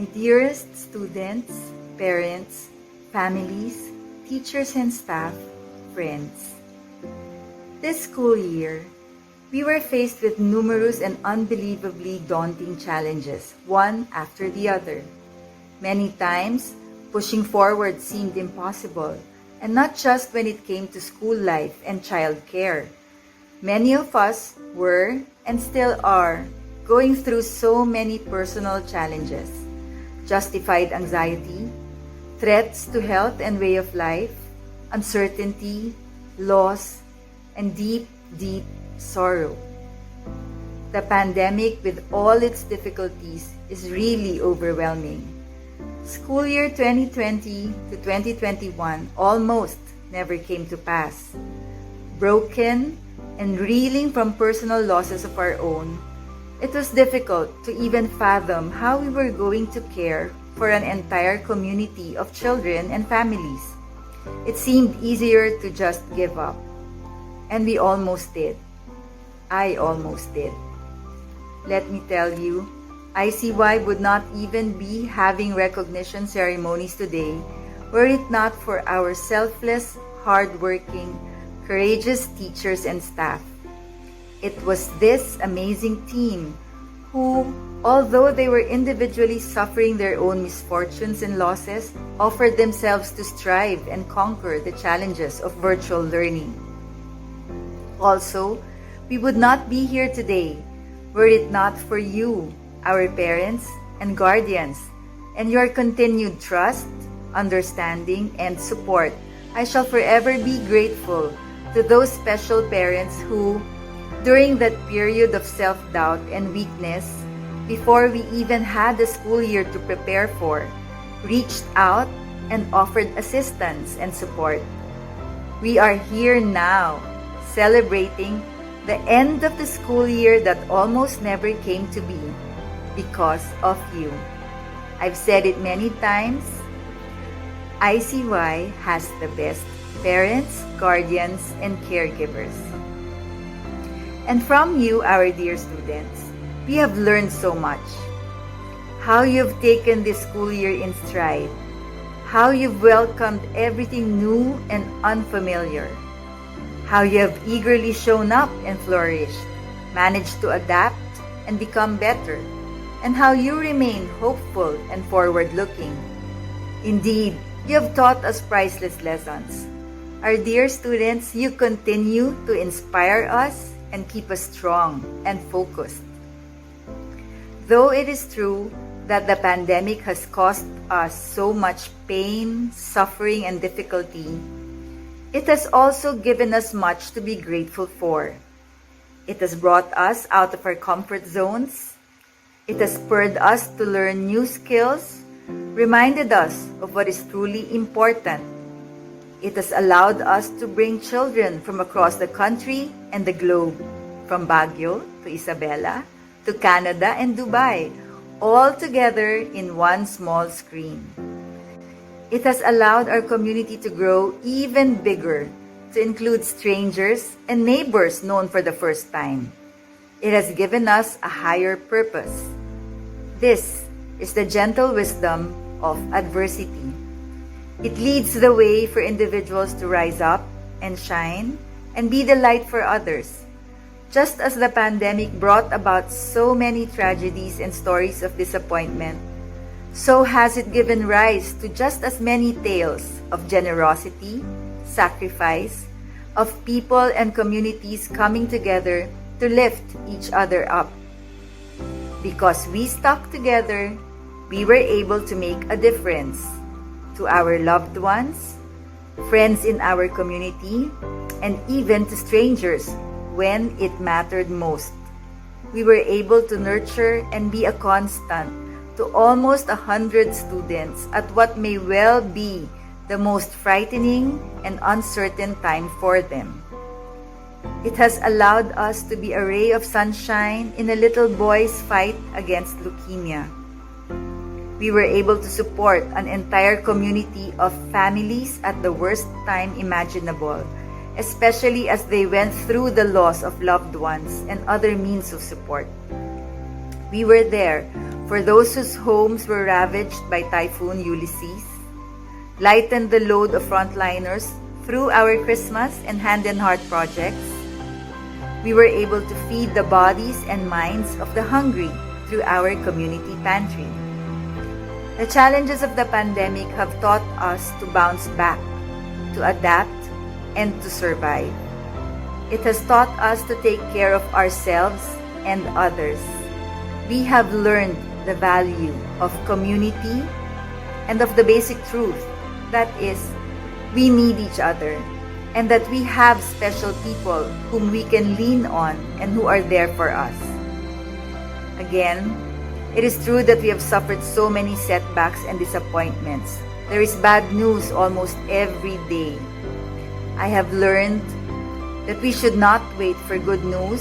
My dearest students, parents, families, teachers and staff, friends. This school year, we were faced with numerous and unbelievably daunting challenges, one after the other. Many times, pushing forward seemed impossible, and not just when it came to school life and childcare. Many of us were, and still are, going through so many personal challenges. Justified anxiety, threats to health and way of life, uncertainty, loss, and deep, deep sorrow. The pandemic, with all its difficulties, is really overwhelming. School year 2020 to 2021 almost never came to pass. Broken and reeling from personal losses of our own, it was difficult to even fathom how we were going to care for an entire community of children and families. It seemed easier to just give up. And we almost did. I almost did. Let me tell you, ICY would not even be having recognition ceremonies today were it not for our selfless, hardworking, courageous teachers and staff. It was this amazing team who, although they were individually suffering their own misfortunes and losses, offered themselves to strive and conquer the challenges of virtual learning. Also, we would not be here today were it not for you, our parents and guardians, and your continued trust, understanding, and support. I shall forever be grateful to those special parents who, during that period of self-doubt and weakness, before we even had the school year to prepare for, reached out and offered assistance and support. We are here now, celebrating the end of the school year that almost never came to be because of you. I've said it many times, ICY has the best parents, guardians, and caregivers. And from you, our dear students, we have learned so much. How you've taken this school year in stride. How you've welcomed everything new and unfamiliar. How you have eagerly shown up and flourished, managed to adapt and become better, and how you remain hopeful and forward-looking. Indeed, you have taught us priceless lessons. Our dear students, you continue to inspire us and keep us strong and focused. Though it is true that the pandemic has caused us so much pain, suffering, and difficulty, it has also given us much to be grateful for. It has brought us out of our comfort zones. It has spurred us to learn new skills, reminded us of what is truly important. It has allowed us to bring children from across the country and the globe, from Baguio to Isabela, to Canada and Dubai, all together in one small screen. It has allowed our community to grow even bigger, to include strangers and neighbors known for the first time. It has given us a higher purpose. This is the gentle wisdom of adversity. It leads the way for individuals to rise up and shine and be the light for others. Just as the pandemic brought about so many tragedies and stories of disappointment, so has it given rise to just as many tales of generosity, sacrifice, of people and communities coming together to lift each other up. Because we stuck together, we were able to make a difference to our loved ones, friends in our community, and even to strangers when it mattered most. We were able to nurture and be a constant to almost 100 students at what may well be the most frightening and uncertain time for them. It has allowed us to be a ray of sunshine in a little boy's fight against leukemia. We were able to support an entire community of families at the worst time imaginable, especially as they went through the loss of loved ones and other means of support. We were there For those whose homes were ravaged by Typhoon Ulysses, lighten the load of frontliners through our Christmas and Hand and Heart projects. We were able to feed the bodies and minds of the hungry through our community pantry. The challenges of the pandemic have taught us to bounce back, to adapt, and to survive. It has taught us to take care of ourselves and others. We have learned the value of community and of the basic truth, that is, we need each other, and that we have special people whom we can lean on and who are there for us. Again, it is true that we have suffered so many setbacks and disappointments. There is bad news almost every day. I have learned that we should not wait for good news,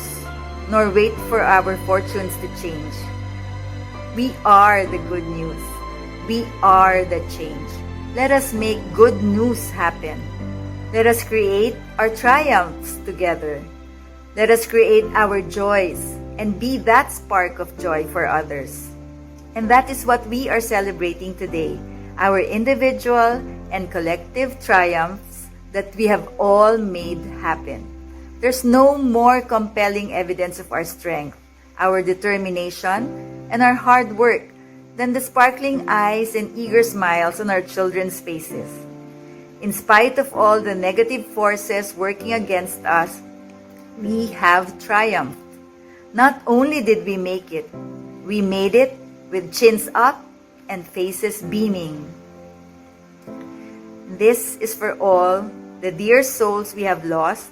nor wait for our fortunes to change. We are the good news. We are the change. Let us make good news happen. Let us create our triumphs together. Let us create our joys and be that spark of joy for others. And that is what we are celebrating today, our individual and collective triumphs that we have all made happen. There's no more compelling evidence of our strength, our determination, and our hard work than the sparkling eyes and eager smiles on our children's faces. In spite of all the negative forces working against us, we have triumphed. Not only did we make it, we made it with chins up and faces beaming. This is for all the dear souls we have lost,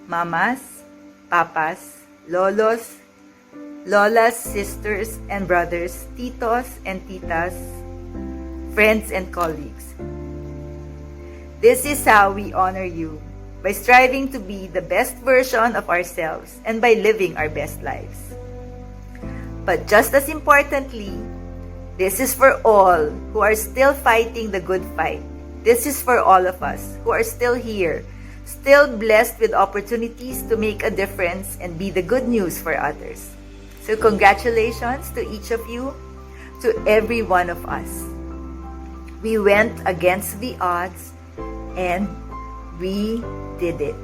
mamas, papas, lolos, lolas, sisters and brothers, titos and titas, friends and colleagues. This is how we honor you, by striving to be the best version of ourselves and by living our best lives. But just as importantly, this is for all who are still fighting the good fight. This is for all of us who are still here, still blessed with opportunities to make a difference and be the good news for others. So congratulations to each of you, to every one of us. We went against the odds and we did it.